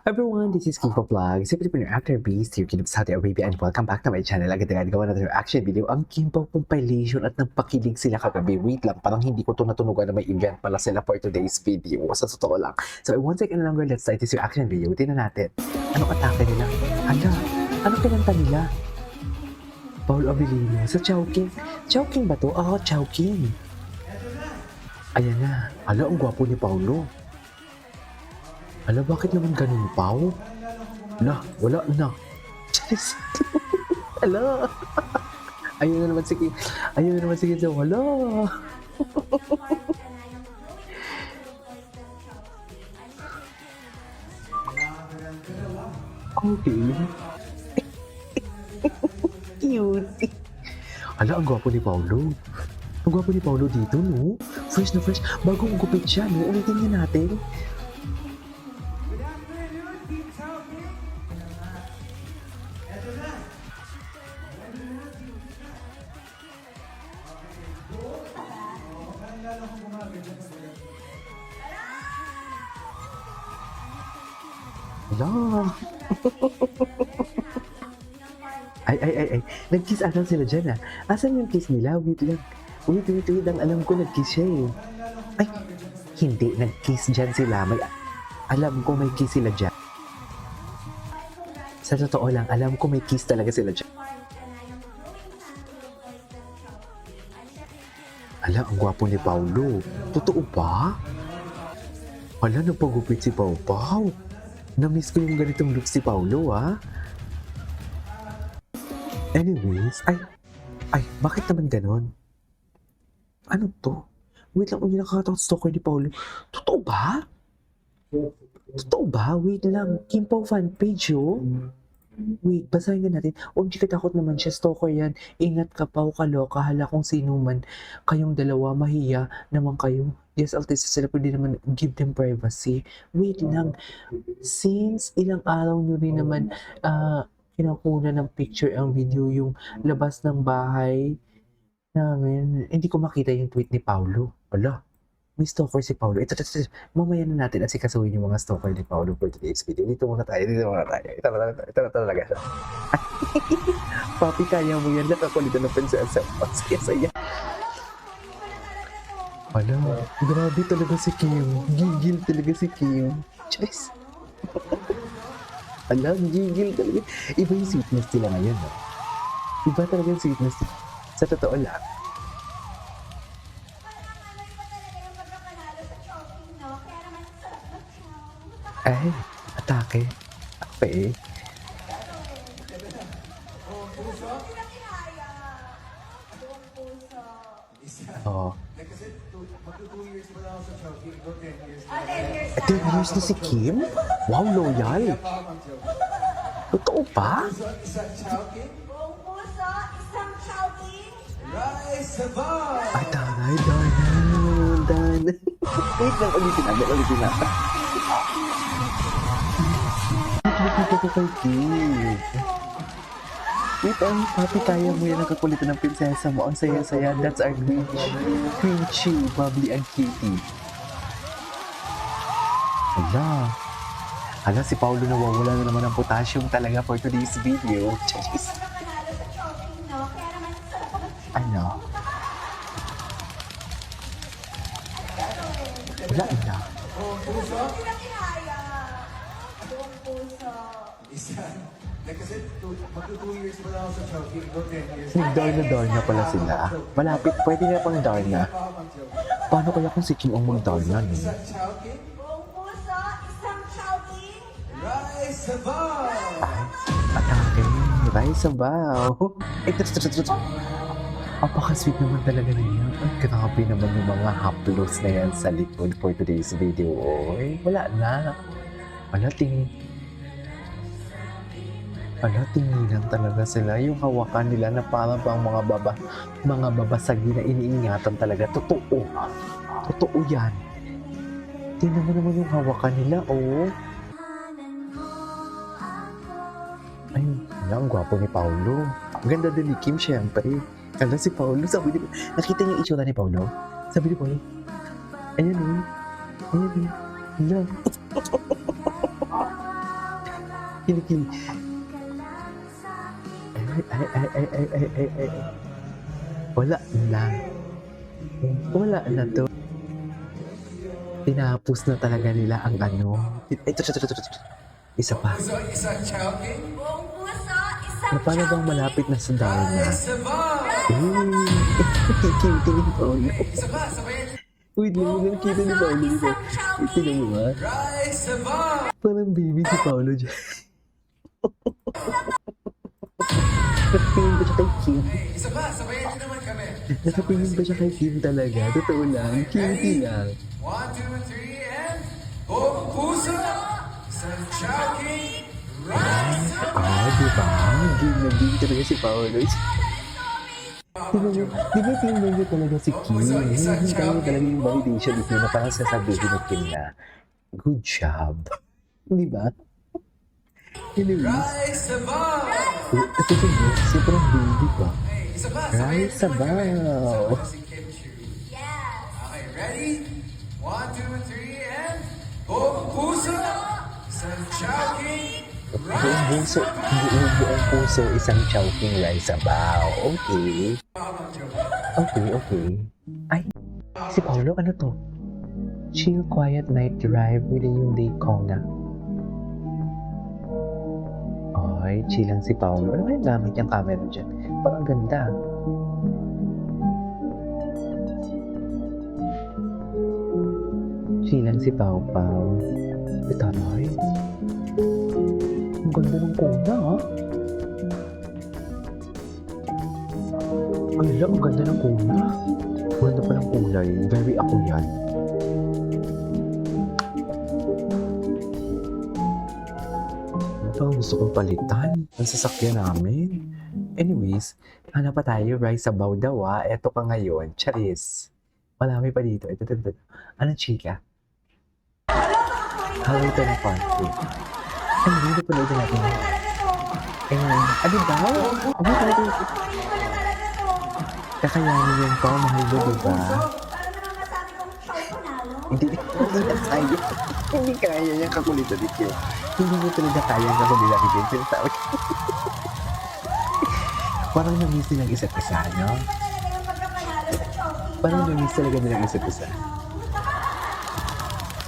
Everyone, this is Kiko Vlog. Siyempre po yung actor based here in Saudi Arabia and welcome back to my channel. Agad-agad gawa natin yung action video. Ang Kimpo compilation at nagpakilig sila kagabi. Wait lang, parang hindi ko to natunugan na may event pala sila for today's video. Sa totoo lang. So, one second longer, let's start this yung action video. Tingnan natin. Anong atake nila? Hala, anong pinanta nila? Paul Abilino sa Chowking. Chowking ba to? Oo, Chowking. Ayan na. Hala, ang gwapo ni Paulo. Ala, bakit naman ganun, Pao? Wala na. Charis. Ala. Ayun na naman si Kim. Wala. Okay. Cute. Ala, ang gwapo ni Paulo. Ang gwapo ni Paulo dito, no? Fresh na fresh. Bagong gupit siya, no? Ulitin niya natin. Hala. Ay. Nag-kiss ata sila dyan, ah. Asan yung kiss nila? Wait lang. Wait. Ang alam ko nag-kiss siya, eh. Ay, hindi. Nag-kiss dyan sila. Alam ko may kiss sila dyan. Sa totoo lang, alam ko may kiss talaga sila dyan. Ala, ang gwapo ni Paulo. Totoo ba? Ala, nagpagupit si Pau Pau. Na-miss ko yung ganitong look si Paulo, ah. Anyways, ay, bakit naman ganon? Ano to? Wait lang, yung nakakatawa stalker ni Paulo. Totoo ba? Wait lang. Kimpo fan page, oh. Wait, basahin ka natin. Huwag takot naman siya, stalker yan. Ingat ka, Pau, kaloka. Hala kung sino man. Kayong dalawa, mahiya naman kayo. Yes, artist sila, pwede naman give them privacy. Wait lang. Since ilang araw nyo rin naman, kinakuna ng picture ang video yung labas ng bahay namin. Hindi ko makita yung tweet ni Paulo. Wala. May stalker si Paulo. Ito. Mamaya na natin asikasuhin yung mga stalker ni Paulo for today's video. Dito muna tayo. Ito na talaga siya. Papi, kaya mo yan. Nakakulitan ng prinsesa. Sige, saya. Wala. Grabe talaga si Kim. Gigil talaga si Kim. Charis. Alam, gigil talaga. Iba yung sweetness nila ngayon, no? Iba talaga yung sweetness. Sa totoo lang. Ay, atake. Okay. Oo. 10 years na si Kim? Wow, loyal. Totoo ba? Ay, taray, Darna. Wait lang, ulitin natin. Nakikita ko kay Kim. Wait, papi, kaya mo yan, nakakulitan ng prinsesa mo. Ang saya-saya. That's our Queen Chi, bubbly and cutie. Hala, si Paulo nawawala na naman ng potassium talaga for today's video. Jeez. Ano? Wala na. Nag-Darna pala sila. Malapit, pwede na pang Darna. Paano kaya kung si Kim ang mag-Darna, no? Atake, Rise Sabaw. Ito. Apaka-sweet naman talaga niya. Ay, grabe naman yung mga haplos na yan sa likod for today's video. Oy, wala na. Tinginan talaga sila. Yung hawakan nila na parang pang mga babasagi na iniingatan talaga. Totoo yan. Tingnan mo naman yung hawakan nila, oh. Ay, ang gwapo ni Paulo. Ganda din ni Kim, syempre. Kala si Paulo, sabi ni nakita niyo yung itsura ni Paulo? Sabi ni Paulo, ayan, Hala. Kilikili. Ay. Wala na. Wala na to. Tinapos na talaga nila ang ano. Ito. Isa pa. Puso, isang Chowking. Buong puso, isang Paano bang malapit na sa Darna? Rise above. Kikitin ni Paolo. Isa pa, sabayan. Wait lang, buong kikitin ni puso, Paolo dito. isang Chowking. Tingnan mo ba? Rise above. Parang baby si Paolo dyan. Nakatingin ba siya kay Kim? Isa pa, sabayan din naman kami. Nakatingin ba siya kay Kim talaga? Totoo lang, cutie lang. 1, 2, 3, and buong puso. Isang Chowking. Rise above. Diba? Game na game talaga si Paolo. Di ba tingnan niyo talaga si Kim? Hindi tayo talaga yung validation dito na parang sasabihin ni Kim na good job. Di ba? Anyways, Rise above. ito si Boss, sobrang baby pa. Isa pa, sabayan Rise din naman kami. above. Si Kim Chiu. Yes. Okay, ready? 1, 2, 3, and buong puso. Isang Chowking. Buong puso, isang Chowking rice sabaw. Okay. Okay. Ay, si Paolo, ano to? Chill, quiet night drive with a Hyundai Kona. Ay, chill lang si Paolo. Ano kaya gamit yung camera dyan? Parang ganda. Chill lang si Pao Pao. Ito, ay. Ang ganda ng Kona, ah. Ay, ang ganda ng Kona. Ang ganda pa ng kulay. Very ako yan. Ito ang gusto kong palitan. Ang sasakyan namin. Anyways, hanap pa tayo. Rice Sabaw daw, ah. Eto ka ngayon. Charis. Marami pa dito. Ito. Anong chika? Hawaii to na country. Ay, hindi na panood natin. Ano ba? Ano talaga? Kakayanin yung pao, mahal mo, diba? Para naman masabi kong show panalo. Hindi na kaya. Hindi kaya yung kakulitan ni Kim. Hindi niya talaga kaya yung kakulitan ni Kim. Sinasabi. Parang na-miss nilang isa't isa, no? Talaga yung pagkapanalo sa showking. Parang na-miss talaga nilang isa't isa.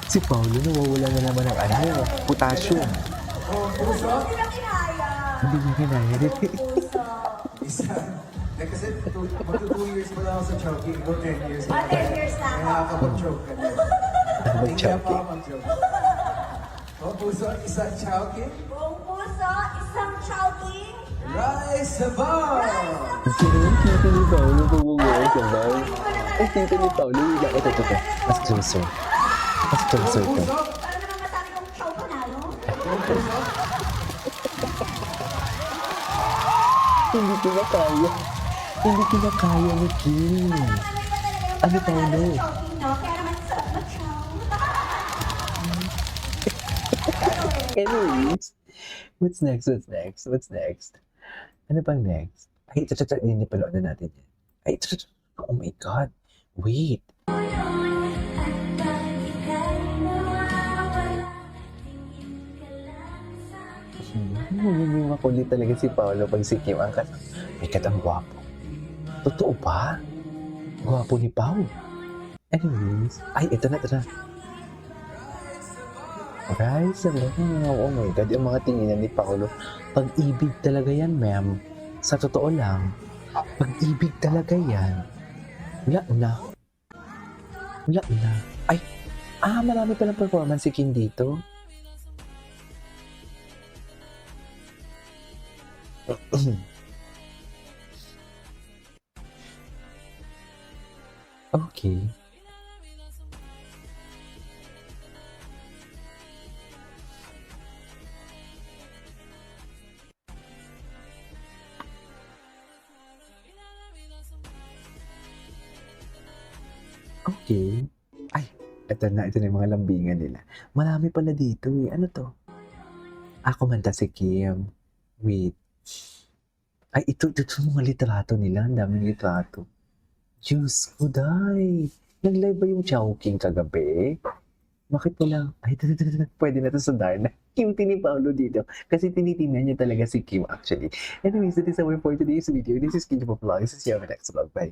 Si Paolo, nawawala na naman ng ano, potassium. Hindi na kinaya. Hindi niya kinaya. Puso. Isa. Eh, kasi magto 2 years pa lang ako sa Chowking. Go 10 years. 10 years na Kaya ako. nakakapag-choke ka din. Ano ba Hindi Chowking? pa ako mag-joke. Buong puso, isang Chowking. Buong puso, isang shouting. Rise above. Sino yung tito ni Paolo bumubuhay sa bahay? Ay, tito ni Paolo. Ito. Mas closer. Mas closer to. Puso. Para naman masabi kong show panalo. Buong puso. Hindi ko na kaya. Hindi ko na kaya ni Kim. Ano, Paolo? Showking, no? Kaya naman sarap mag-show. Anyways, what's next? Ano pang next? Ay, ito, hindi pala na natin yan. Ay, ito. Oh my God. Wait. Yung makulit talaga si Paolo pag si Kim ang kasama. May katang gwapo. Totoo ba? Gwapo ni Pao. Anyways, ay, ito na. Rise above. Oh my God, yung mga tinginan ni Paolo. Pag-ibig talaga yan, ma'am. Sa totoo lang, pag-ibig talaga yan. Wala na. Ay, marami palang performance si Kim dito. Okay. Okay. Ay, ito na yung mga lambingan nila. Marami pala dito eh. Ano to? Kumanta si Kim. Wait. Ay, ito mga litrato nila. Ang daming litrato. Diyos ko, day. Nag-live ba yung Chowking kagabi? Bakit wala? Ay, pwede na to sa Darna. cute ni Paolo dito. Kasi tinitingnan niya talaga si Kim actually. Anyways, that is our for today's video. This is Kim Vlog. This is your next vlog. Bye.